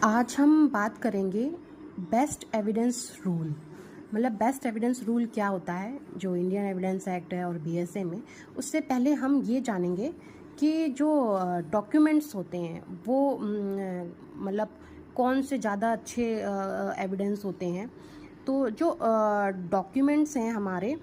आज हम बात करेंगे बेस्ट एविडेंस रूल। मतलब बेस्ट एविडेंस रूल क्या होता है जो इंडियन एविडेंस एक्ट है और बीएसए में। उससे पहले हम ये जानेंगे कि जो डॉक्यूमेंट्स होते हैं वो मतलब कौन से ज़्यादा अच्छे एविडेंस होते हैं। तो जो डॉक्यूमेंट्स हैं हमारे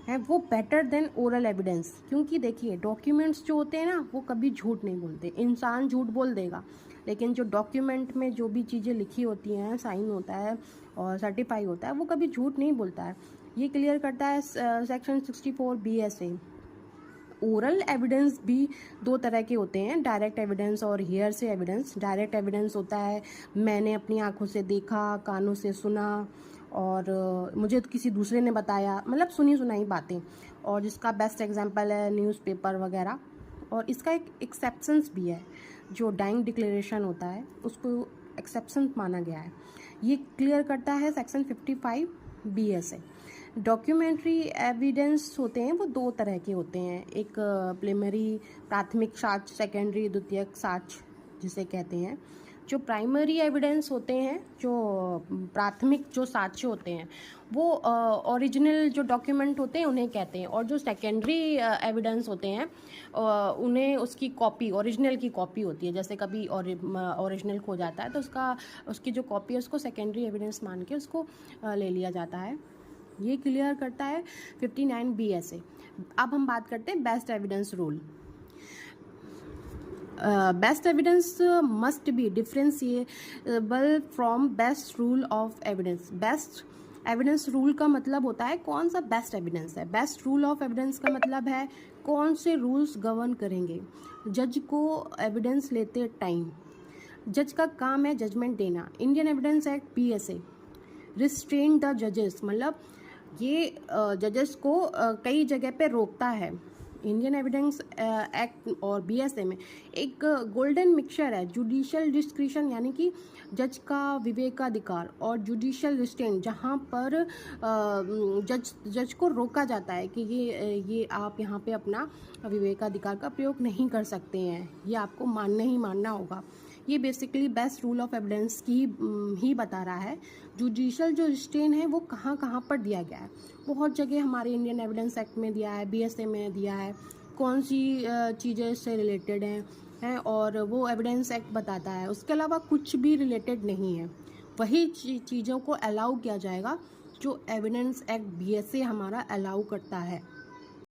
हैं वो बेटर देन ओरल एविडेंस, क्योंकि देखिए डॉक्यूमेंट्स जो होते हैं ना वो कभी झूठ नहीं बोलते। इंसान झूठ बोल देगा, लेकिन जो डॉक्यूमेंट में जो भी चीज़ें लिखी होती हैं, साइन होता है और सर्टिफाई होता है, वो कभी झूठ नहीं बोलता है। ये क्लियर करता है सेक्शन 64 BSA। ओरल एविडेंस भी दो तरह के होते हैं, डायरेक्ट एविडेंस और हियर से एविडेंस। डायरेक्ट एविडेंस होता है मैंने अपनी आंखों से देखा, कानों से सुना और मुझे तो किसी दूसरे ने बताया, मतलब सुनी सुनाई बातें। और जिसका बेस्ट एग्जांपल है न्यूज़पेपर वगैरह। और इसका एक एक्सेप्शंस भी है, जो डाइंग डिक्लेरेशन होता है उसको एक्सेप्शन माना गया है। ये क्लियर करता है सेक्शन 55 BSA। डॉक्यूमेंट्री एविडेंस होते हैं वो दो तरह के होते हैं, एक प्रिलिमिनरी प्राथमिक साक्ष्य, सेकेंडरी द्वितीयक साक्ष्य जिसे कहते हैं। जो प्राइमरी एविडेंस होते हैं, जो प्राथमिक जो साक्ष्य होते हैं, वो ओरिजिनल जो डॉक्यूमेंट होते हैं उन्हें कहते हैं। और जो सेकेंडरी एविडेंस होते हैं उन्हें उसकी कॉपी, ओरिजिनल की कॉपी होती है। जैसे कभी ओरिजिनल खो जाता है तो उसकी जो कॉपी है उसको सेकेंडरी एविडेंस मान के उसको ले लिया जाता है। ये क्लियर करता है 59 BSA। अब हम बात करते हैं best evidence rule. Best evidence must be differentiable from best rule of evidence. Best evidence rule का मतलब होता है कौन सा बेस्ट एविडेंस है। बेस्ट रूल ऑफ एविडेंस का मतलब है कौन से रूल्स गवर्न करेंगे जज को एविडेंस लेते टाइम। जज का काम है जजमेंट देना। Indian evidence act BSA restrain the जजेस, मतलब ये जजेस को कई जगह पे रोकता है। इंडियन एविडेंस एक्ट और BSA में एक गोल्डन मिक्सचर है, जुडिशियल डिस्क्रिशन यानी कि जज का विवेकाधिकार और जुडिशियल रिस्ट्रेंट, जहाँ पर जज को रोका जाता है कि ये आप यहाँ पे अपना विवेकाधिकार का प्रयोग नहीं कर सकते हैं, ये आपको मानना ही मानना होगा। ये basically best rule of evidence की ही बता रहा है। जुडिशियल जो रिस्ट्रेन है वो कहाँ कहाँ पर दिया गया है, बहुत जगह हमारे इंडियन एविडेंस एक्ट में दिया है, BSA में दिया है, कौन सी चीज़ें इससे रिलेटेड हैं और वो एविडेंस एक्ट बताता है। उसके अलावा कुछ भी रिलेटेड नहीं है, वही चीज़ों को अलाउ किया जाएगा जो एविडेंस एक्ट BSA हमारा अलाउ करता है।